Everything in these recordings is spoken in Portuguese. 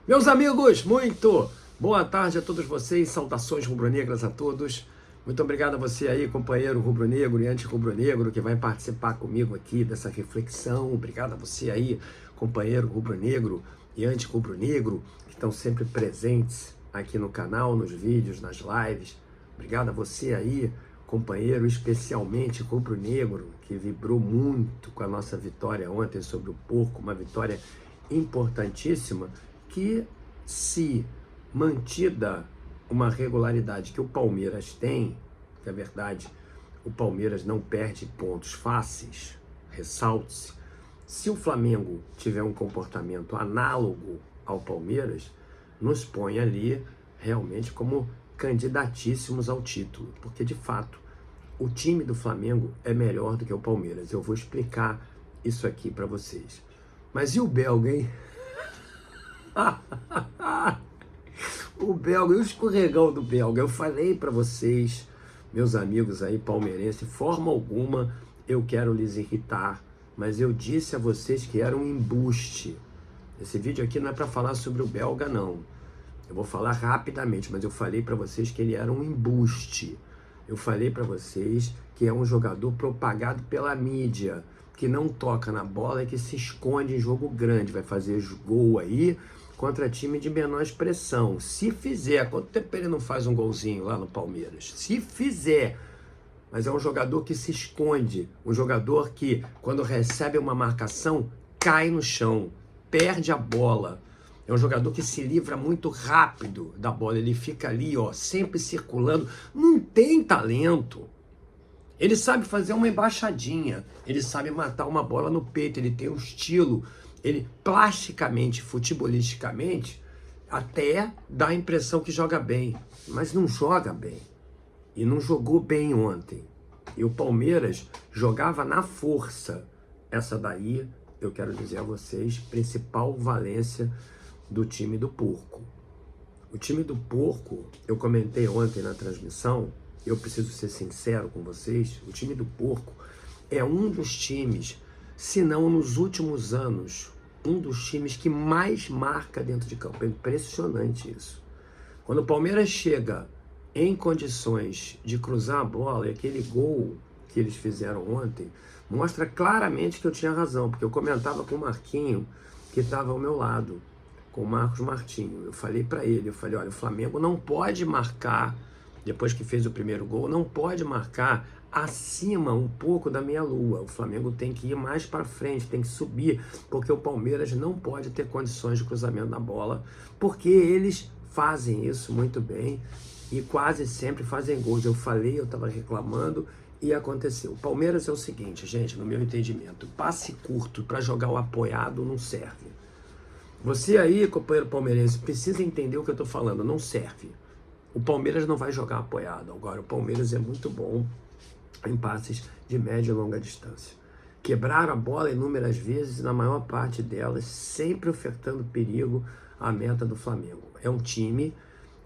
Meus amigos, muito boa tarde a todos vocês, saudações rubro-negras a todos. Muito obrigado a você aí, companheiro rubro-negro e anti-rubro-negro, que vai participar comigo aqui dessa reflexão. Obrigado a você aí, companheiro rubro-negro e anti-rubro-negro, que estão sempre presentes aqui no canal, nos vídeos, nas lives. Obrigado a você aí, companheiro especialmente rubro-negro, que vibrou muito com a nossa vitória ontem sobre o Porco, uma vitória importantíssima, que, se mantida uma regularidade que o Palmeiras tem, que é verdade, o Palmeiras não perde pontos fáceis, ressalte-se, se o Flamengo tiver um comportamento análogo ao Palmeiras, nos põe ali realmente como candidatíssimos ao título, porque de fato o time do Flamengo é melhor do que o Palmeiras. Eu vou explicar isso aqui para vocês. Mas e o belga, hein? O belga, e o escorregão do belga? Eu falei para vocês, meus amigos aí palmeirenses, de forma alguma eu quero lhes irritar, mas eu disse a vocês que era um embuste. Esse vídeo aqui não é para falar sobre o belga, não. Eu vou falar rapidamente, mas eu falei para vocês que ele era um embuste. Eu falei para vocês que é um jogador propagado pela mídia, que não toca na bola e que se esconde em jogo grande, vai fazer gol aí contra time de menor expressão. Se fizer, quanto tempo ele não faz um golzinho lá no Palmeiras? Se fizer, mas é um jogador que se esconde, um jogador que, quando recebe uma marcação, cai no chão, perde a bola. É um jogador que se livra muito rápido da bola, ele fica ali, ó, sempre circulando, não tem talento. Ele sabe fazer uma embaixadinha, ele sabe matar uma bola no peito, ele tem um estilo, ele plasticamente, futebolisticamente, até dá a impressão que joga bem, mas não joga bem. E não jogou bem ontem. E o Palmeiras jogava na força. Essa daí, eu quero dizer a vocês, principal valência do time do Porco. O time do Porco, eu comentei ontem na transmissão, eu preciso ser sincero com vocês, o time do Porco é um dos times, se não nos últimos anos, um dos times que mais marca dentro de campo. É impressionante isso. Quando o Palmeiras chega em condições de cruzar a bola, e aquele gol que eles fizeram ontem, mostra claramente que eu tinha razão, porque eu comentava com o Marquinho, que estava ao meu lado, com o Marcos Martinho. Eu falei para ele, olha, o Flamengo não pode marcar, depois que fez o primeiro gol, não pode marcar acima um pouco da meia-lua. O Flamengo tem que ir mais para frente, tem que subir, porque o Palmeiras não pode ter condições de cruzamento da bola, porque eles fazem isso muito bem e quase sempre fazem gols. Eu falei, eu estava reclamando e aconteceu. O Palmeiras é o seguinte, gente, no meu entendimento, passe curto para jogar o apoiado não serve. Você aí, companheiro palmeirense, precisa entender o que eu estou falando, não serve. O Palmeiras não vai jogar apoiado. Agora, o Palmeiras é muito bom em passes de média e longa distância. Quebraram a bola inúmeras vezes, na maior parte delas, sempre ofertando perigo à meta do Flamengo. É um time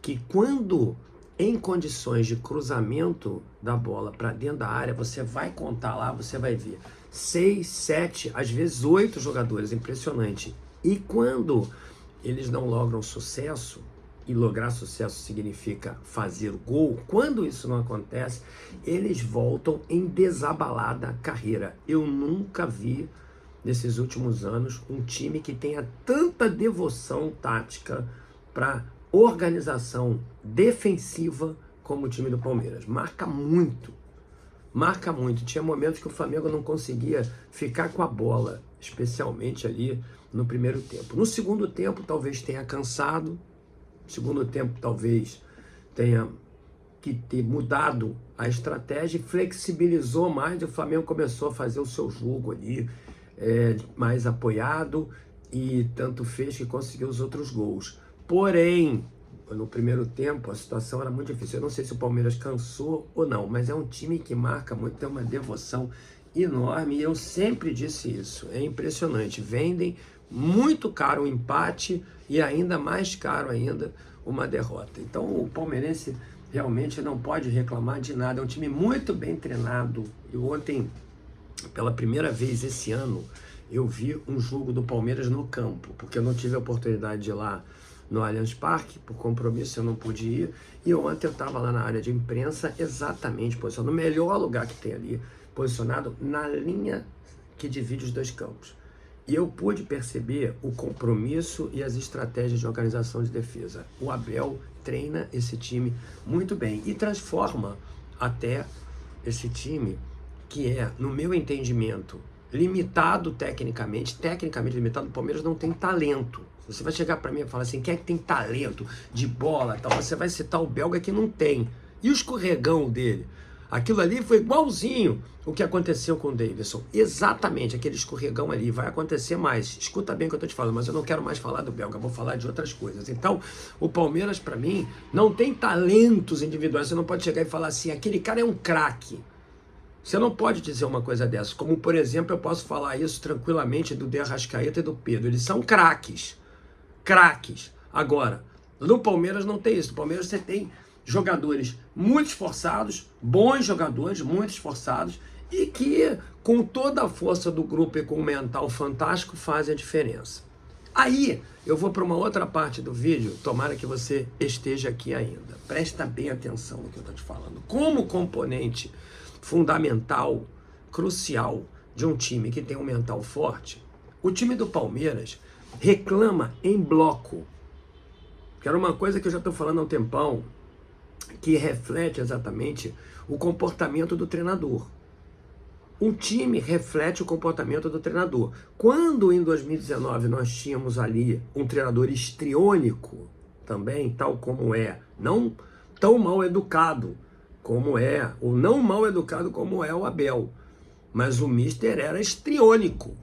que, quando em condições de cruzamento da bola para dentro da área, você vai contar lá, você vai ver 6, 7, às vezes 8 jogadores, impressionante. E quando eles não logram sucesso, e lograr sucesso significa fazer gol, quando isso não acontece, eles voltam em desabalada carreira. Eu nunca vi, nesses últimos anos, um time que tenha tanta devoção tática para organização defensiva como o time do Palmeiras. Marca muito. Tinha momentos que o Flamengo não conseguia ficar com a bola, especialmente ali no primeiro tempo. No segundo tempo, talvez tenha cansado. No segundo tempo, talvez tenha que ter mudado a estratégia e flexibilizou mais. E o Flamengo começou a fazer o seu jogo ali, mais apoiado, e tanto fez que conseguiu os outros gols. Porém, no primeiro tempo, a situação era muito difícil. Eu não sei se o Palmeiras cansou ou não, mas é um time que marca muito, tem uma devoção enorme, e eu sempre disse isso. É impressionante. Vendem muito caro o empate e ainda mais caro ainda uma derrota. Então, o palmeirense realmente não pode reclamar de nada. É um time muito bem treinado. E ontem, pela primeira vez esse ano, eu vi um jogo do Palmeiras no campo, porque eu não tive a oportunidade de ir lá no Allianz Parque, por compromisso eu não pude ir, e ontem eu estava lá na área de imprensa, exatamente posicionado, no melhor lugar que tem ali, posicionado na linha que divide os dois campos. E eu pude perceber o compromisso e as estratégias de organização de defesa. O Abel treina esse time muito bem e transforma até esse time que é, no meu entendimento, limitado tecnicamente limitado. O Palmeiras não tem talento. Você vai chegar para mim e falar assim, quem é que tem talento de bola, tal? Você vai citar o belga que não tem. E o escorregão dele? Aquilo ali foi igualzinho o que aconteceu com o Davidson. Exatamente, aquele escorregão ali. Vai acontecer mais. Escuta bem o que eu estou te falando, mas eu não quero mais falar do belga, vou falar de outras coisas. Então, o Palmeiras, para mim, não tem talentos individuais. Você não pode chegar e falar assim, aquele cara é um craque. Você não pode dizer uma coisa dessa. Como, por exemplo, eu posso falar isso tranquilamente do De Arrascaeta e do Pedro. Eles são craques. Craques. Agora, no Palmeiras não tem isso. No Palmeiras você tem jogadores muito esforçados, bons jogadores, muito esforçados, e que com toda a força do grupo e com um mental fantástico fazem a diferença. Aí eu vou para uma outra parte do vídeo, tomara que você esteja aqui ainda. Presta bem atenção no que eu estou te falando. Como componente fundamental, crucial de um time que tem um mental forte, o time do Palmeiras reclama em bloco, que era uma coisa que eu já estou falando há um tempão, que reflete exatamente o comportamento do treinador. Um time reflete o comportamento do treinador. Quando em 2019 nós tínhamos ali um treinador histriônico, também, tal como é, não tão mal educado como é, ou não mal educado como é o Abel, mas o Mister era histriônico.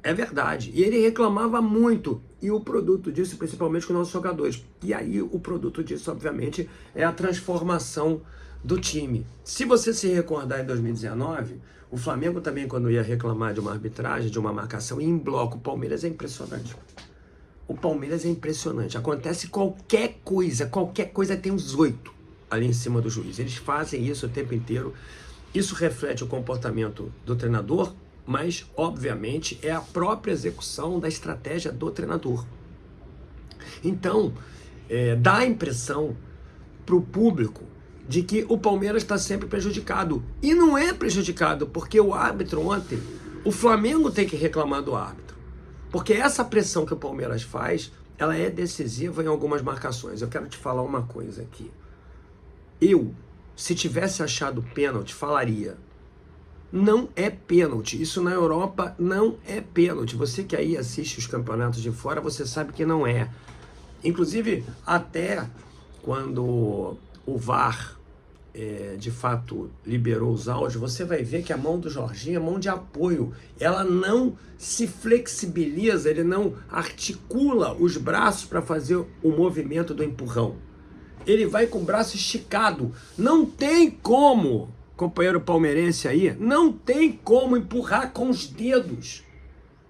É verdade. E ele reclamava muito. E o produto disso, principalmente com os nossos jogadores. E aí o produto disso, obviamente, é a transformação do time. Se você se recordar em 2019, o Flamengo também, quando ia reclamar de uma arbitragem, de uma marcação, ia em bloco. O Palmeiras é impressionante. O Palmeiras é impressionante. Acontece qualquer coisa tem uns 8 ali em cima do juiz. Eles fazem isso o tempo inteiro. Isso reflete o comportamento do treinador, mas, obviamente, é a própria execução da estratégia do treinador. Então, dá a impressão para o público de que o Palmeiras está sempre prejudicado. E não é prejudicado, porque o árbitro ontem, o Flamengo tem que reclamar do árbitro. Porque essa pressão que o Palmeiras faz, ela é decisiva em algumas marcações. Eu quero te falar uma coisa aqui. Eu, se tivesse achado pênalti, falaria... Não é pênalti. Isso na Europa não é pênalti. Você que aí assiste os campeonatos de fora, você sabe que não é. Inclusive, até quando o VAR, de fato, liberou os áudios, você vai ver que a mão do Jorginho é mão de apoio. Ela não se flexibiliza, ele não articula os braços para fazer o movimento do empurrão. Ele vai com o braço esticado. Não tem como... companheiro palmeirense aí, não tem como empurrar com os dedos.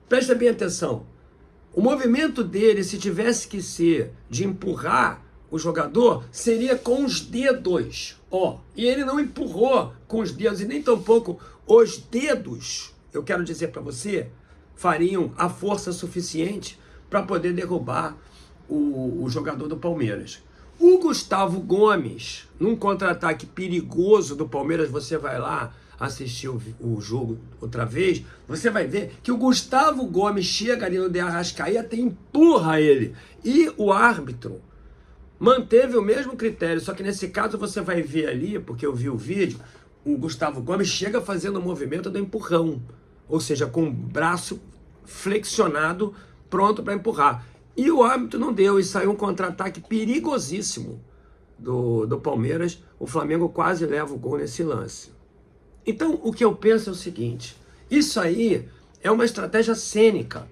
Presta bem atenção. O movimento dele, se tivesse que ser de empurrar o jogador, seria com os dedos. E ele não empurrou com os dedos, e nem tampouco os dedos, eu quero dizer para você, fariam a força suficiente para poder derrubar o jogador do Palmeiras. O Gustavo Gomes, num contra-ataque perigoso do Palmeiras, você vai lá assistir o jogo outra vez, você vai ver que o Gustavo Gomes chega ali no De Arrascaeta e empurra ele. E o árbitro manteve o mesmo critério, só que nesse caso você vai ver ali, porque eu vi o vídeo, o Gustavo Gomes chega fazendo o movimento do empurrão, ou seja, com o braço flexionado, pronto para empurrar. E o árbitro não deu, e saiu um contra-ataque perigosíssimo do Palmeiras. O Flamengo quase leva o gol nesse lance. Então, o que eu penso é o seguinte, isso aí é uma estratégia cênica,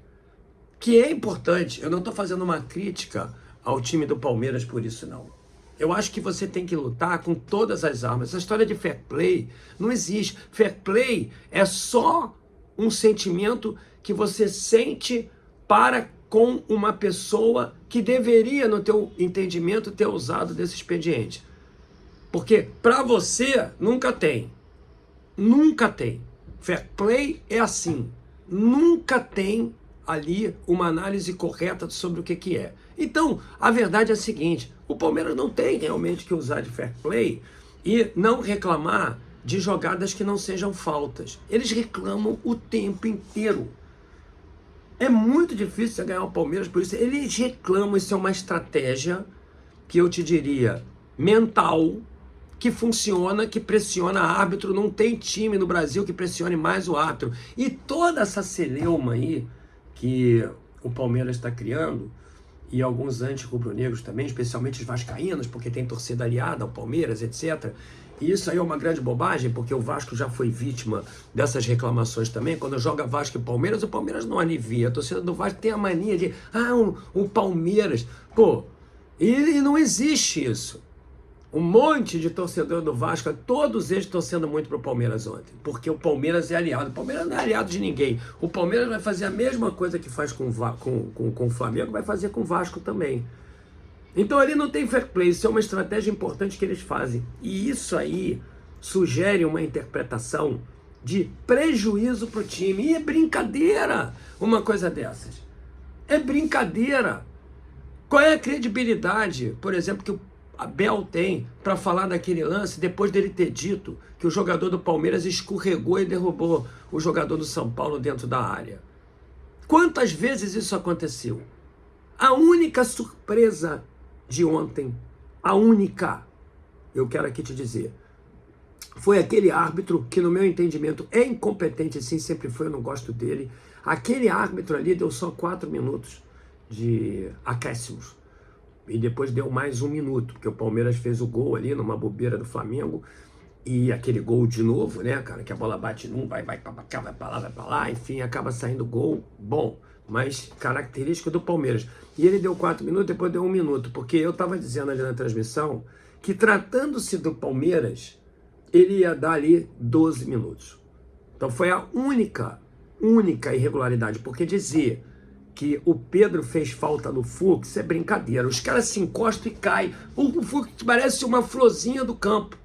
que é importante. Eu não estou fazendo uma crítica ao time do Palmeiras por isso, não. Eu acho que você tem que lutar com todas as armas. Essa história de fair play não existe. Fair play é só um sentimento que você sente para com uma pessoa que deveria, no teu entendimento, ter usado desse expediente. Porque para você nunca tem. Nunca tem. Fair play é assim. Nunca tem ali uma análise correta sobre o que é. Então, a verdade é a seguinte, o Palmeiras não tem realmente que usar de fair play e não reclamar de jogadas que não sejam faltas. Eles reclamam o tempo inteiro. É muito difícil você ganhar o Palmeiras, por isso eles reclamam, isso é uma estratégia que eu te diria mental, que funciona, que pressiona árbitro. Não tem time no Brasil que pressione mais o árbitro. E toda essa celeuma aí que o Palmeiras está criando, e alguns anti-rubro-negros também, especialmente os vascaínos, porque tem torcida aliada ao Palmeiras, etc. E isso aí é uma grande bobagem, porque o Vasco já foi vítima dessas reclamações também. Quando joga Vasco e Palmeiras, o Palmeiras não alivia. A torcida do Vasco tem a mania de, o Palmeiras. Pô, e não existe isso. Um monte de torcedor do Vasco, todos eles torcendo muito pro Palmeiras ontem, porque o Palmeiras é aliado. O Palmeiras não é aliado de ninguém. O Palmeiras vai fazer a mesma coisa que faz com o Flamengo, vai fazer com o Vasco também. Então ali não tem fair play, isso é uma estratégia importante que eles fazem. E isso aí sugere uma interpretação de prejuízo pro time. E é brincadeira uma coisa dessas. É brincadeira. Qual é a credibilidade, por exemplo, que o Abel tem para falar daquele lance depois dele ter dito que o jogador do Palmeiras escorregou e derrubou o jogador do São Paulo dentro da área? Quantas vezes isso aconteceu? A única surpresa de ontem, a única, eu quero aqui te dizer, foi aquele árbitro que no meu entendimento é incompetente, sim, sempre foi, eu não gosto dele. Aquele árbitro ali deu só 4 minutos de acréscimos. E depois deu mais 1 minuto, porque o Palmeiras fez o gol ali numa bobeira do Flamengo. E aquele gol de novo, né, cara, que a bola bate num, vai pra cá, vai pra lá, enfim, acaba saindo gol bom, mas característica do Palmeiras. E ele deu 4 minutos, depois deu 1 minuto, porque eu tava dizendo ali na transmissão que tratando-se do Palmeiras, ele ia dar ali 12 minutos. Então foi a única irregularidade, porque dizer que o Pedro fez falta no Fux é brincadeira. Os caras se encostam e caem. O Fux parece uma florzinha do campo.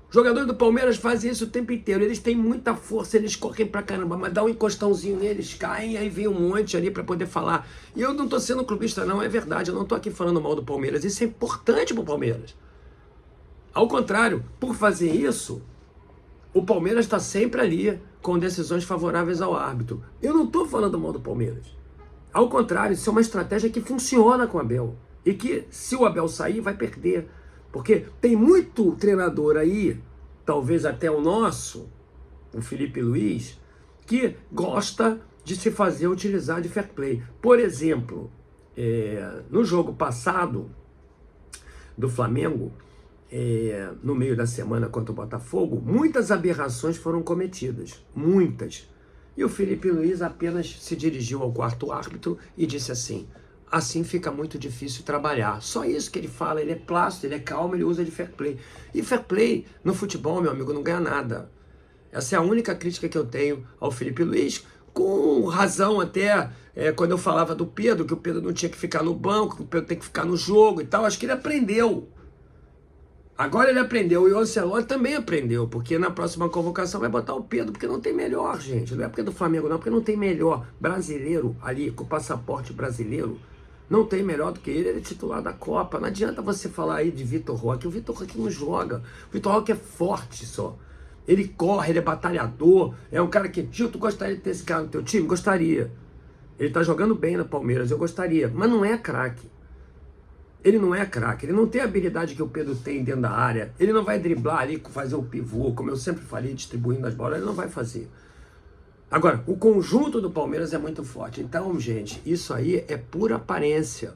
Os jogadores do Palmeiras fazem isso o tempo inteiro. Eles têm muita força, eles correm pra caramba, mas dá um encostãozinho neles, caem, aí vem um monte ali pra poder falar. E eu não tô sendo clubista não, é verdade. Eu não tô aqui falando mal do Palmeiras. Isso é importante pro Palmeiras. Ao contrário, por fazer isso, o Palmeiras está sempre ali com decisões favoráveis ao árbitro. Eu não tô falando mal do Palmeiras. Ao contrário, isso é uma estratégia que funciona com o Abel. E que, se o Abel sair, vai perder. Porque tem muito treinador aí, talvez até o nosso, o Felipe Luiz, que gosta de se fazer utilizar de fair play. Por exemplo, no jogo passado do Flamengo, no meio da semana contra o Botafogo, muitas aberrações foram cometidas. Muitas. E o Felipe Luiz apenas se dirigiu ao quarto árbitro e disse assim fica muito difícil trabalhar. Só isso que ele fala, ele é plácido, ele é calmo, ele usa de fair play. E fair play no futebol, meu amigo, não ganha nada. Essa é a única crítica que eu tenho ao Felipe Luiz, com razão até quando eu falava do Pedro, que o Pedro não tinha que ficar no banco, que o Pedro tem que ficar no jogo e tal. Acho que ele aprendeu. Agora ele aprendeu, e o Ancelotti também aprendeu, porque na próxima convocação vai botar o Pedro, porque não tem melhor, gente. Não é porque é do Flamengo, não, porque não tem melhor brasileiro ali, com passaporte brasileiro. Não tem melhor do que ele é titular da Copa. Não adianta você falar aí de Vitor Roque. O Vitor Roque não joga. O Vitor Roque é forte só. Ele corre, ele é batalhador. É um cara que... Gil, tu gostaria de ter esse cara no teu time? Gostaria. Ele tá jogando bem na Palmeiras, eu gostaria. Mas não é craque. Ele não é craque, ele não tem a habilidade que o Pedro tem dentro da área, ele não vai driblar ali, fazer o pivô, como eu sempre falei, distribuindo as bolas, ele não vai fazer. Agora, o conjunto do Palmeiras é muito forte. Então, gente, isso aí é pura aparência.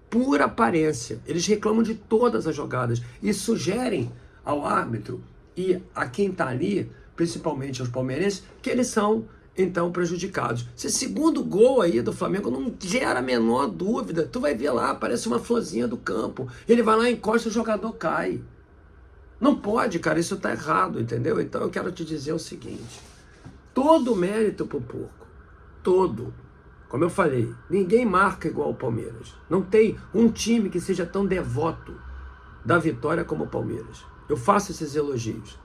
Pura aparência. Eles reclamam de todas as jogadas e sugerem ao árbitro e a quem está ali, principalmente aos palmeirenses, que eles são, então, prejudicados. Esse segundo gol aí do Flamengo não gera a menor dúvida. Tu vai ver lá, parece uma florzinha do campo. Ele vai lá, encosta, o jogador cai. Não pode, cara, isso tá errado, entendeu? Então eu quero te dizer o seguinte. Todo mérito pro porco. Todo. Como eu falei, ninguém marca igual o Palmeiras. Não tem um time que seja tão devoto da vitória como o Palmeiras. Eu faço esses elogios.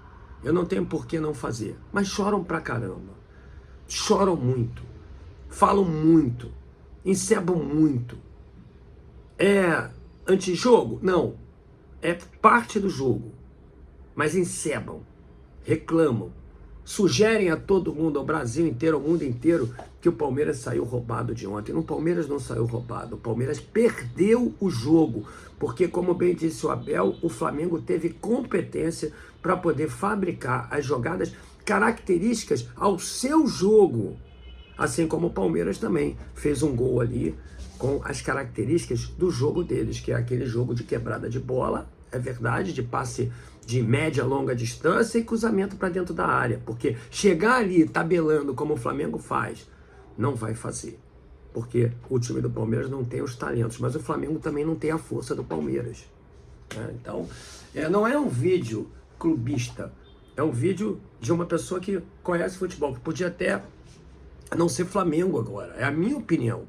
Eu não tenho por que não fazer. Mas choram pra caramba. Choram muito. falam muito, encebam muito. É antijogo? Não. É parte do jogo. Mas encebam, reclamam, sugerem a todo mundo, ao Brasil inteiro, ao mundo inteiro, que o Palmeiras saiu roubado de ontem. O Palmeiras não saiu roubado, o Palmeiras perdeu o jogo, porque, como bem disse o Abel, o Flamengo teve competência para poder fabricar as jogadas características ao seu jogo, assim como o Palmeiras também fez um gol ali com as características do jogo deles, que é aquele jogo de quebrada de bola, é verdade, de passe de média, longa distância e cruzamento para dentro da área, porque chegar ali tabelando como o Flamengo faz, não vai fazer, porque o time do Palmeiras não tem os talentos, mas o Flamengo também não tem a força do Palmeiras, né? Então, não é um vídeo clubista, é um vídeo de uma pessoa que conhece futebol, que podia até não ser Flamengo agora, é a minha opinião.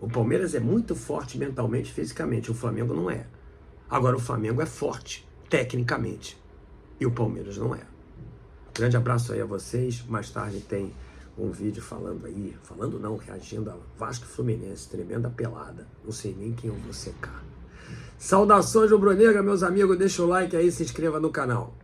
O Palmeiras é muito forte mentalmente, fisicamente, o Flamengo não é. Agora o Flamengo é forte tecnicamente e o Palmeiras não é. Grande abraço aí a vocês. Mais tarde tem um vídeo reagindo a Vasco e Fluminense, tremenda pelada. Não sei nem quem eu vou secar. Saudações rubro-negra, meus amigos. Deixa o like aí, se inscreva no canal.